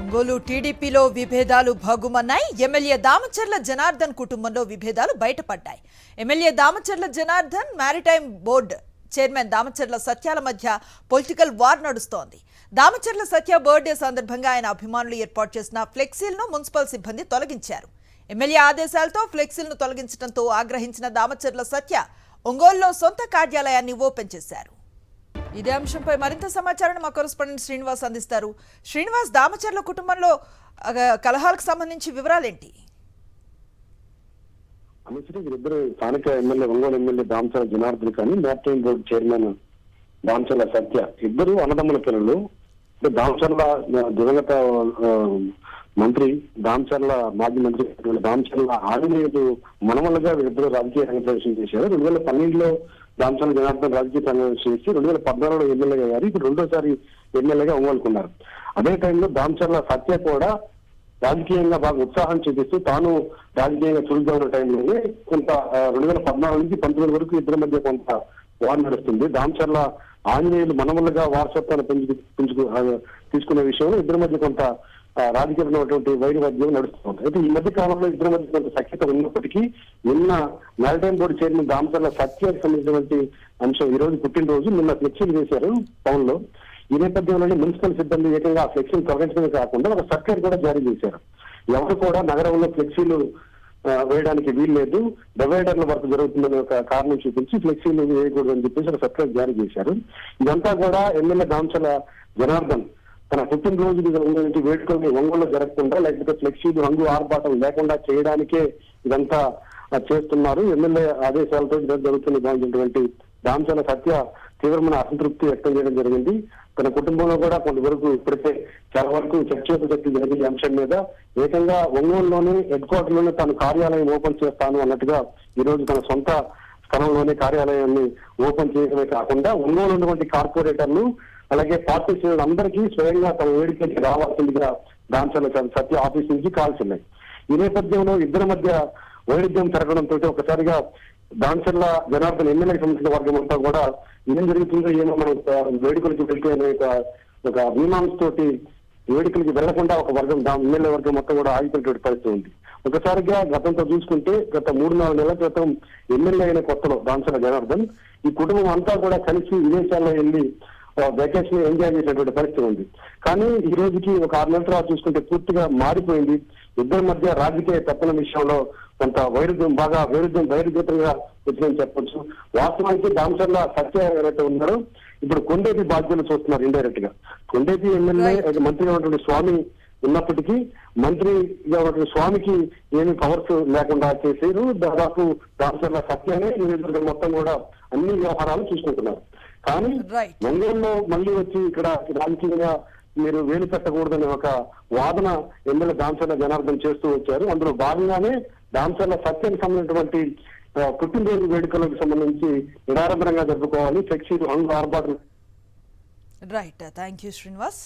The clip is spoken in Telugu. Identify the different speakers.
Speaker 1: ఒంగోలు టీడీపీలో విభేదాలు భగ్గుమన్నాయి. ఎమ్మెల్యే దామచర్ల జనార్దన్ కుటుంబంలో విభేదాలు బయటపడ్డాయి. MLA Damacharla Janardhan, maritime board chairman Damacharla Satyala మధ్య పొలిటికల్ వార్ నడుస్తోంది. దామచర్ల సత్య బర్త్డే సందర్భంగా ఆయన అభిమానులు ఏర్పాటు చేసిన ఫ్లెక్సీలను మున్సిపల్ సిబ్బంది తొలగించారు. ఎమ్మెల్యే ఆదేశాలతో ఫ్లెక్సీలను తొలగించడంతో ఆగ్రహించిన దామచర్ల సత్య ఒంగోలులో సొంత కార్యాలయాన్ని ఓపెన్ చేశారు. ఇదే అంశంపై మరింత సమాచారాన్ని మా కరెస్పాండెంట్ శ్రీనివాస్ అందిస్తారు. శ్రీనివాస్, దామచర్ల కుటుంబంలో కలహాలకు సంబంధించి వివరాలేంటి?
Speaker 2: వీరిద్దరు స్థానిక ఎమ్మెల్యే ఒంగోలు ఎమ్మెల్యే దామచర్ల జనార్దన్ కానీ మ్యారిటైమ్ బోర్డు చైర్మన్ దామచర్ల సత్య ఇద్దరు అన్నదమ్ముల పిల్లలు. దామచర్ల దివంగత మంత్రి దామచర్ల మాజీ మంత్రి దామచర్ల ఆంజనేయులు మనవలుగా వీరిద్దరు రాజకీయ రంగ ప్రవేశం చేశారు. 2012లో దామచర్ల జనార్దన్ రాజకీయ రంగం చేసి 2014లో ఎమ్మెల్యేగా అయ్యారు. ఇప్పుడు రెండోసారి ఎమ్మెల్యేగా ఒంగోలుకున్నారు. అదే టైంలో దామచర్ల సత్య కూడా రాజకీయంగా బాగా ఉత్సాహం చూపిస్తూ తాను రాజకీయంగా చురుగ్గా ఉన్న టైంలోనే కొంత 2014 నుంచి 19 వరకు ఇద్దరి మధ్య కొంత వార్ నడుస్తుంది. దామచర్ల ఆంజనేయులు మనవలుగా వారసత్వాన్ని తీసుకునే విషయంలో ఇద్దరి మధ్య కొంత రాజకీయమైనటువంటి వైరుధ్యం నడుస్తుంది. అయితే ఈ మధ్య కాలంలో ఇద్దరి మధ్య కొంత సఖ్యత ఉన్నప్పటికీ నిన్న మ్యారిటైమ్ బోర్డు చైర్మన్ దామచర్ల సత్యానికి సంబంధించినటువంటి అంశం ఈ రోజు పుట్టినరోజు నిన్న ఫ్లెక్సీలు వేశారు టౌన్ లో. ఈ నేపథ్యంలోనే మున్సిపల్ సిబ్బంది ఏకంగా ఆ ఫ్లెక్సీలు తొలగించడమే కాకుండా ఒక సర్క్యులర్ కూడా జారీ చేశారు. ఎవరు కూడా నగరంలో ఫ్లెక్సీలు వేయడానికి వీల్లేదు, డివైడర్ల వర్క్ జరుగుతుందని ఒక కారణం చూపించి ఫ్లెక్సీలు వేయకూడదు అని చెప్పేసి ఒక సర్క్యులర్ జారీ చేశారు. ఇదంతా కూడా ఎమ్మెల్యే దామచర్ల జనార్దన్ తన పుట్టినరోజు వేడుకల్ని ఒంగోలు జరగకుండా లేకపోతే ఫ్లెక్సీలు రంగు ఆర్భాటం లేకుండా చేయడానికే ఇదంతా చేస్తున్నారు. ఎమ్మెల్యే ఆదేశాలతో జరుగుతున్నటువంటి దామచర్ల సత్య తీవ్రమైన అసంతృప్తి వ్యక్తం చేయడం జరిగింది. తన కుటుంబంలో కూడా కొంతవరకు ఇప్పటికే చాలా వరకు చర్చోపచర్చ జరిగిన అంశం మీద ఏకంగా ఒంగోలులోనే హెడ్ క్వార్టర్ లోనే తాను కార్యాలయం ఓపెన్ చేస్తాను అన్నట్టుగా ఈ రోజు తన సొంత స్థలంలోనే కార్యాలయాన్ని ఓపెన్ చేయడమే కాకుండా ఒంగోలు ఉన్నటువంటి కార్పొరేటర్లు అలాగే పార్టీ శ్రేణులందరికీ స్వయంగా తన వేడికకి రావాల్సిందిగా దామచర్ల సత్య ఆఫీస్ నుంచి కాల్స్ ఉన్నాయి. ఈ నేపథ్యంలో ఇద్దరి మధ్య వైరుధ్యం జరగడంతో ఒకసారిగా దామచర్ల జనార్దన్ ఎమ్మెల్యేకి సంబంధించిన వర్గం అంతా కూడా ఏం జరుగుతుందో ఏమో మనం వేడుకలకి వెళ్తే అనే ఒక మీమాంస తోటి వేడుకలకి వెళ్లకుండా ఒక వర్గం ఎమ్మెల్యే వర్గం మొత్తం కూడా ఆగిపోయినటువంటి పరిస్థితి ఉంది. ఒకసారిగా గతంతో చూసుకుంటే గత 3-4 నెలల క్రితం ఎమ్మెల్యే అయిన కొత్తలో దామచర్ల జనార్దన్ ఈ కుటుంబం అంతా కూడా కలిసి విదేశాల్లో వెళ్ళి వెకేషన్ ఎంజాయ్ చేసేటువంటి పరిస్థితి ఉంది. కానీ ఈ రోజుకి ఒక 6 నెలల తర్వాత చూసుకుంటే పూర్తిగా మారిపోయింది. ఇద్దరి మధ్య రాజకీయ తప్పన విషయంలో కొంత వైరుధ్యంగా వచ్చిందని చెప్పొచ్చు. వాస్తవానికి దామచర్ల సత్య ఎవరైతే ఉన్నారో ఇప్పుడు కొండేపి బాధ్యతలు చూస్తున్నారు ఇండైరెక్ట్ గా. కొండేపి ఎమ్మెల్యే మంత్రిగా ఉన్నటువంటి స్వామి ఉన్నప్పటికీ మంత్రిగా ఉన్నటువంటి స్వామికి ఏమి పవర్స్ లేకుండా చేశారు. దాదాపు దామచర్ల సత్యనే నియోజకవర్గం మొత్తం కూడా అన్ని వ్యవహారాలు చూసుకుంటున్నారు. కానీ ఒంగోలులో మళ్ళీ వచ్చి ఇక్కడ రాజకీయంగా మీరు వేలు పెట్టకూడదనే ఒక వాదన ఎమ్మెల్యే దామచర్ల జనార్దన్ చేస్తూ వచ్చారు. అందులో భాగంగానే దామచర్ల సత్యానికి సంబంధించినటువంటి పుట్టినరోజు వేడుకలకు సంబంధించి నిరాడంబరంగా జరుపుకోవాలి, ఫ్లెక్సీలు ఆర్భాటం.
Speaker 1: Right, thank you Srinivas.